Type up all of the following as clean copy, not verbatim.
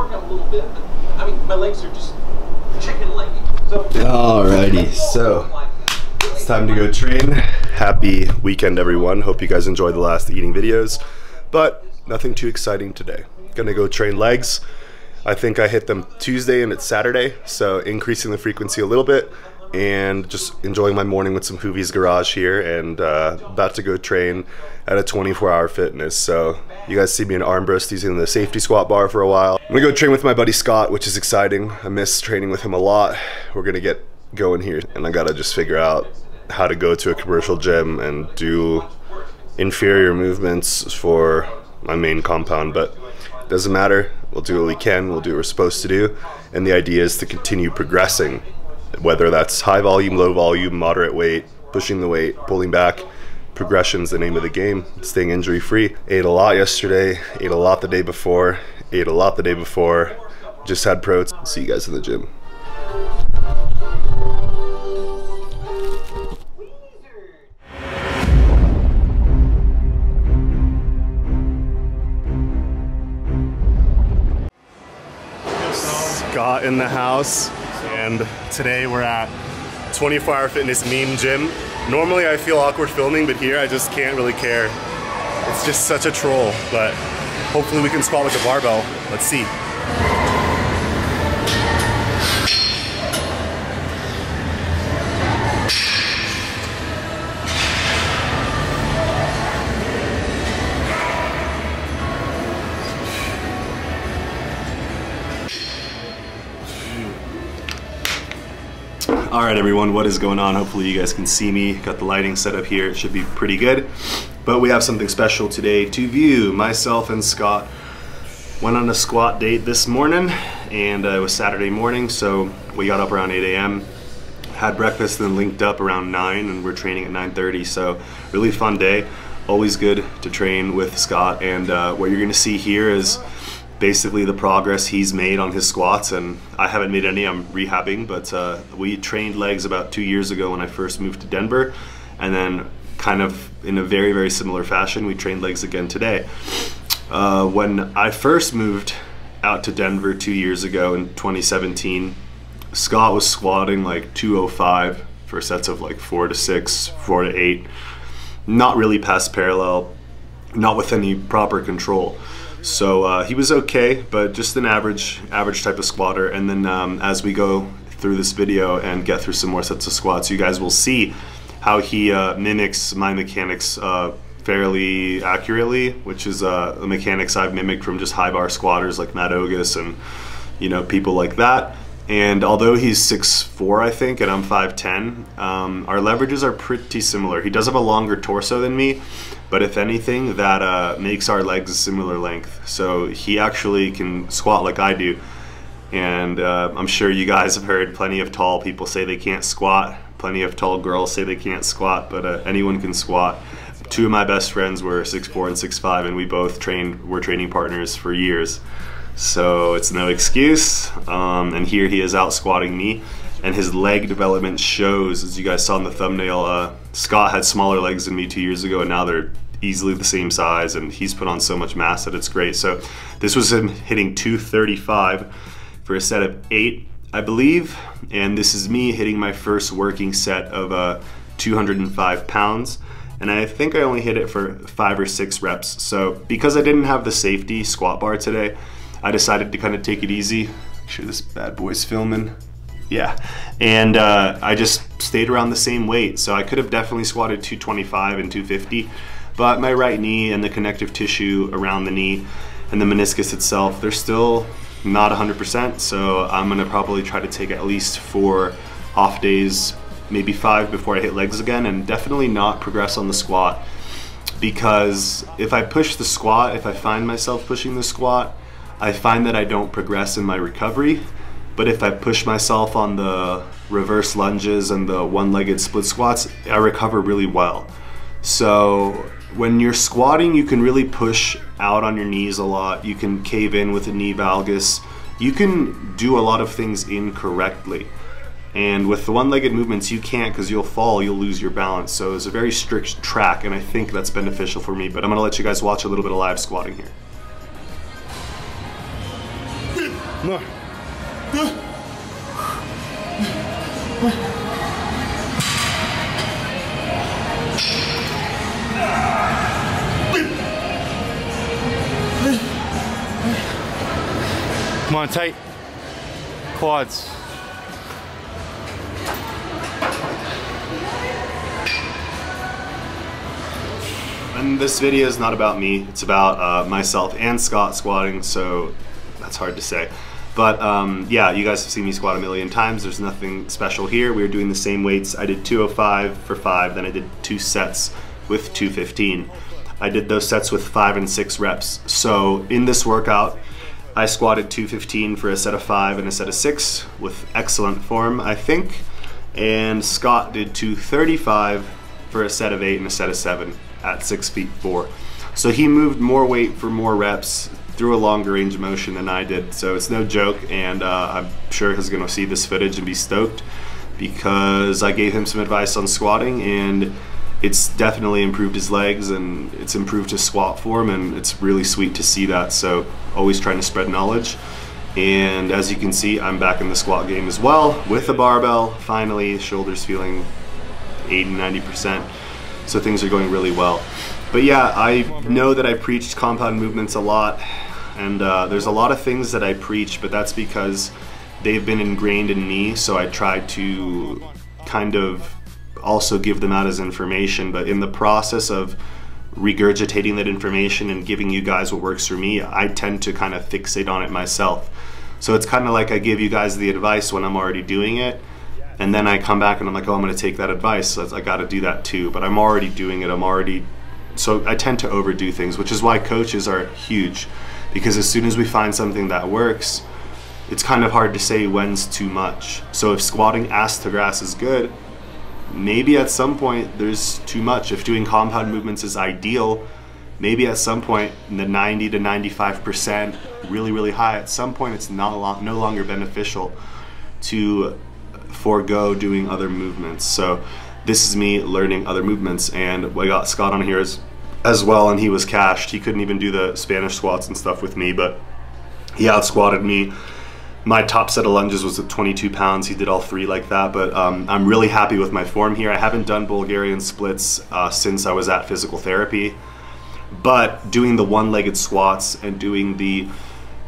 work out a little bit, but I mean, my legs are just chicken leggy. So, alrighty, so it's time to go train. Happy weekend, everyone. Hope you guys enjoyed the last eating videos, but nothing too exciting today. Gonna go train legs. I think I hit them Tuesday and it's Saturday, so increasing the frequency a little bit and just enjoying my morning with some Hoovy's Garage here, and about to go train at a 24-hour fitness. So you guys see me in arm burst using the safety squat bar for a while. I'm gonna go train with my buddy Scott, which is exciting. I miss training with him a lot. We're gonna get going here, and I gotta just figure out how to go to a commercial gym and do inferior movements for my main compound, but it doesn't matter. We'll do what we can, we'll do what we're supposed to do, and the idea is to continue progressing, whether that's high volume, low volume, moderate weight, pushing the weight, pulling back. Progression's the name of the game, staying injury free. Ate a lot yesterday, ate a lot the day before, ate a lot the day before, just had protein. See you guys in the gym. Scott in the house, and today we're at 24-hour fitness meme gym. Normally I feel awkward filming, but here I just can't really care. It's just such a troll, but hopefully we can squat with a barbell. Let's see. All right, everyone, what is going on? Hopefully you guys can see me. Got the lighting set up here. It should be pretty good. But we have something special today to view. Myself and Scott went on a squat date this morning, and it was Saturday morning, so we got up around 8 a.m., had breakfast, then linked up around 9, and we're training at 9:30, so really fun day. Always good to train with Scott, and what you're gonna see here is basically the progress he's made on his squats, and I haven't made any. I'm rehabbing, but we trained legs about 2 years ago when I first moved to Denver, and then kind of in a very, very similar fashion, we trained legs again today. When I first moved out to Denver 2 years ago in 2017, Scott was squatting like 205 for sets of like 4 to 6, 4 to 8, not really past parallel, not with any proper control. So he was okay, but just an average type of squatter. And then as we go through this video and get through some more sets of squats, you guys will see how he mimics my mechanics fairly accurately, which is the mechanics I've mimicked from just high bar squatters like Matt Ogus and people like that. And although he's 6'4", I think, and I'm 5'10", our leverages are pretty similar. He does have a longer torso than me, but if anything, that makes our legs a similar length. So he actually can squat like I do. And I'm sure you guys have heard plenty of tall people say they can't squat. Plenty of tall girls say they can't squat, but anyone can squat. Two of my best friends were 6'4" and 6'5", and we both were training partners for years. So it's no excuse, and here he is out squatting me, and his leg development shows. As you guys saw in the thumbnail, Scott had smaller legs than me 2 years ago, and now they're easily the same size, and he's put on so much mass that it's great. So this was him hitting 235 for a set of 8, I believe, and this is me hitting my first working set of 205 pounds. And I think I only hit it for 5 or 6 reps. So because I didn't have the safety squat bar today, I decided to kind of take it easy. Make sure this bad boy's filming. Yeah, and I just stayed around the same weight. So I could have definitely squatted 225 and 250, but my right knee and the connective tissue around the knee and the meniscus itself, they're still not 100%. So I'm gonna probably try to take at least 4 off days, maybe 5 before I hit legs again, and definitely not progress on the squat. Because if I push the squat, if I find myself pushing the squat, I find that I don't progress in my recovery. But if I push myself on the reverse lunges and the one-legged split squats, I recover really well. So when you're squatting, you can really push out on your knees a lot. You can cave in with a knee valgus. You can do a lot of things incorrectly. And with the one-legged movements, you can't, because you'll fall, you'll lose your balance. So it's a very strict track, and I think that's beneficial for me. But I'm gonna let you guys watch a little bit of live squatting here. More. Come on, tight. Quads. And this video is not about me, it's about myself and Scott squatting, so that's hard to say. But yeah, you guys have seen me squat a million times. There's nothing special here. We were doing the same weights. I did 205 for 5, then I did 2 sets with 215. I did those sets with 5 and 6 reps. So in this workout, I squatted 215 for a set of 5 and a set of 6 with excellent form, I think. And Scott did 235 for a set of 8 and a set of 7 at 6 feet 4. So he moved more weight for more reps through a longer range of motion than I did. So it's no joke, and I'm sure he's gonna see this footage and be stoked because I gave him some advice on squatting, and it's definitely improved his legs and it's improved his squat form, and it's really sweet to see that. So always trying to spread knowledge. And as you can see, I'm back in the squat game as well with the barbell. Finally, shoulders feeling 80–90%. So things are going really well. But yeah, I know that I preached compound movements a lot, and there's a lot of things that I preach, but that's because they've been ingrained in me, so I try to kind of also give them out as information. But in the process of regurgitating that information and giving you guys what works for me, I tend to kind of fixate on it myself. So it's kind of like I give you guys the advice when I'm already doing it, and then I come back and I'm like, oh, I'm gonna take that advice, so I gotta do that too. But I'm already doing it, so I tend to overdo things, which is why coaches are huge, because as soon as we find something that works, it's kind of hard to say when's too much. So if squatting ass to grass is good, maybe at some point there's too much. If doing compound movements is ideal, maybe at some point in the 90–95%, really high, at some point it's no longer beneficial to forego doing other movements. So this is me learning other movements, and I got Scott on here as well, and he was cashed. He couldn't even do the Spanish squats and stuff with me, but he out squatted me. My top set of lunges was at 22 pounds. He did all 3 like that, but I'm really happy with my form here. I haven't done Bulgarian splits since I was at physical therapy, but doing the one-legged squats and doing the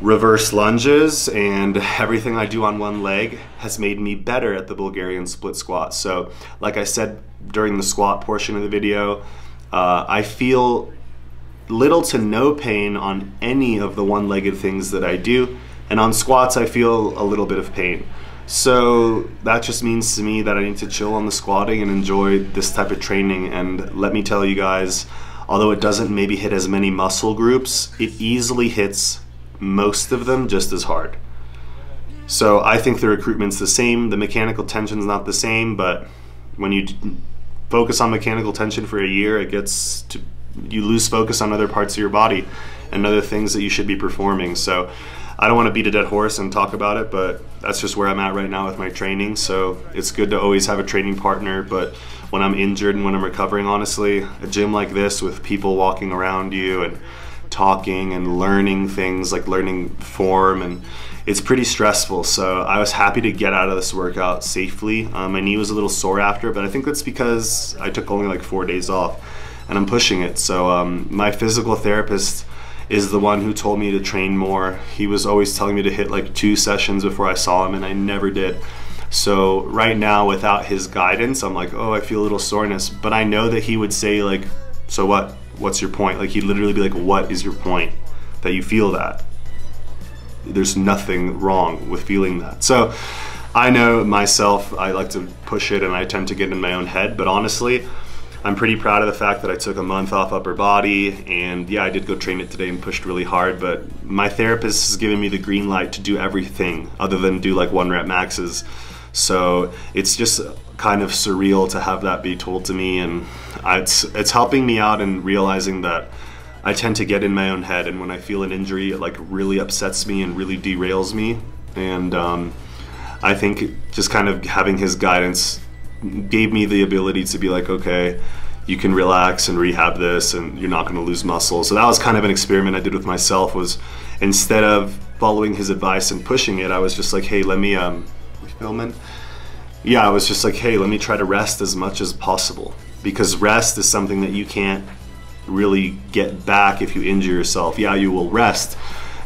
reverse lunges and everything I do on one leg has made me better at the Bulgarian split squat. So like I said during the squat portion of the video, I feel little to no pain on any of the one-legged things that I do, and on squats I feel a little bit of pain. So that just means to me that I need to chill on the squatting and enjoy this type of training. And let me tell you guys, although it doesn't maybe hit as many muscle groups, it easily hits most of them just as hard. So I think the recruitment's the same, the mechanical tension's not the same, but when you focus on mechanical tension for a year, you lose focus on other parts of your body and other things that you should be performing. So I don't want to beat a dead horse and talk about it, but that's just where I'm at right now with my training. So it's good to always have a training partner, but when I'm injured and when I'm recovering, honestly, a gym like this with people walking around you and talking and learning things, like learning form, and it's pretty stressful. So I was happy to get out of this workout safely. My knee was a little sore after, but I think that's because I took only like 4 days off and I'm pushing it. So my physical therapist is the one who told me to train more. He was always telling me to hit like 2 sessions before I saw him, and I never did. So right now, without his guidance, I'm like, oh, I feel a little soreness, but I know that he would say like, so what? What's your point? Like, he'd literally be like, what is your point that you feel that? There's nothing wrong with feeling that. So I know myself, I like to push it and I tend to get in my own head, but honestly, I'm pretty proud of the fact that I took a month off upper body, and yeah, I did go train it today and pushed really hard, but my therapist has given me the green light to do everything other than do like 1 rep maxes. So it's just kind of surreal to have that be told to me, and it's helping me out in realizing that I tend to get in my own head, and when I feel an injury, it like really upsets me and really derails me. And I think just kind of having his guidance gave me the ability to be like, okay, you can relax and rehab this and you're not going to lose muscle. So that was kind of an experiment I did with myself, was instead of following his advice and pushing it, I was just like, hey, let me, we filming? Yeah, I was just like, hey, let me try to rest as much as possible, because rest is something that you can't really get back if you injure yourself. Yeah, you will rest,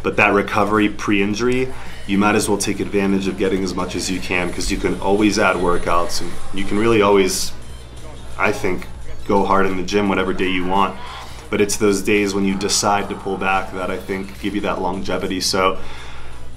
but that recovery pre-injury, you might as well take advantage of getting as much as you can, because you can always add workouts, and you can really always, I think, go hard in the gym whatever day you want. But it's those days when you decide to pull back that I think give you that longevity. So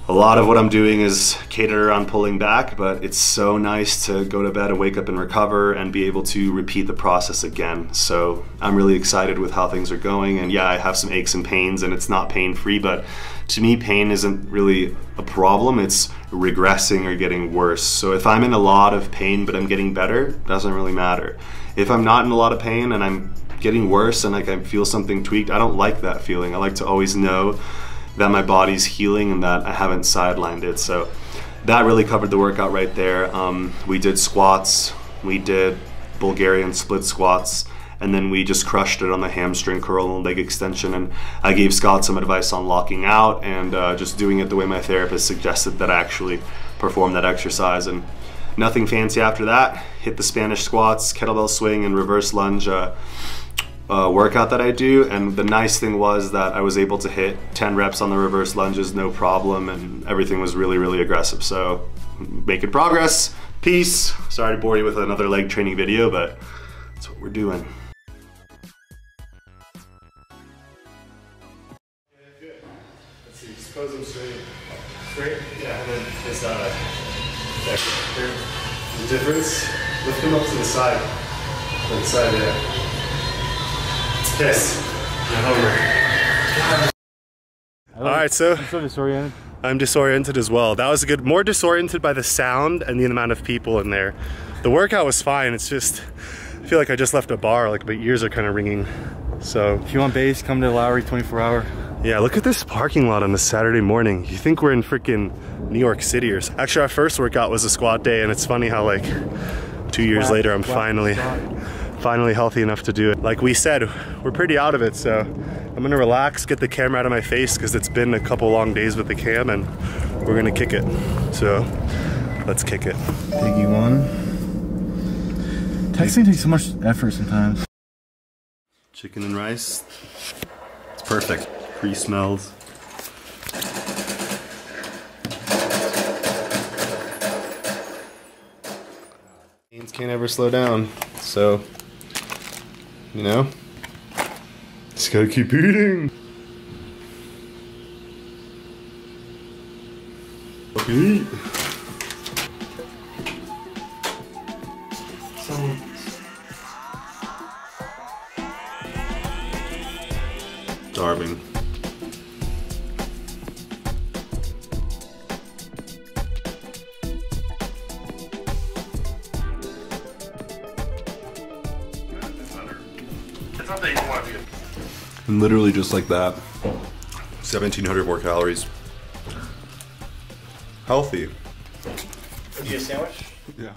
a lot of what I'm doing is cater on pulling back, but it's so nice to go to bed and wake up and recover and be able to repeat the process again. So I'm really excited with how things are going. And yeah, I have some aches and pains, and it's not pain-free, but to me, pain isn't really a problem. It's regressing or getting worse. So if I'm in a lot of pain but I'm getting better, it doesn't really matter. If I'm not in a lot of pain and I'm getting worse and like I feel something tweaked, I don't like that feeling. I like to always know that my body's healing and that I haven't sidelined it. So that really covered the workout right there. We did squats, we did Bulgarian split squats, and then we just crushed it on the hamstring curl and leg extension. And I gave Scott some advice on locking out and just doing it the way my therapist suggested that I actually perform that exercise. And nothing fancy after that. Hit the Spanish squats, kettlebell swing, and reverse lunge workout that I do. And the nice thing was that I was able to hit 10 reps on the reverse lunges, no problem, and everything was really, really aggressive. So making progress. Peace. Sorry to bore you with another leg training video, but that's what we're doing. Good. Let's see, just pose them straight. Straight? Yeah, and then this back here. The difference, lift them up to the side. To the side, yeah. Yes. Alright, so I'm so disoriented. I'm disoriented as well. That was good. More disoriented by the sound and the amount of people in there. The workout was fine. It's just, I feel like I just left a bar, like my ears are kind of ringing. So If you want base, come to Lowry 24-hour. yeah, look at this parking lot on a Saturday morning. You think we're in freaking New York City or something. Actually, our first workout was a squat day, and it's funny how like 2 years later I'm finally healthy enough to do it. Like we said, we're pretty out of it, so I'm gonna relax, get the camera out of my face, because it's been a couple long days with the cam, and we're gonna kick it. So let's kick it. Piggy one. Texting takes so much effort sometimes. Chicken and rice. It's perfect. Pre-smells. Gains can't ever slow down, so you know, just gotta keep eating. Eat. Starving. And literally just like that, 1,700 more calories. Healthy. Would you get a sandwich? Yeah.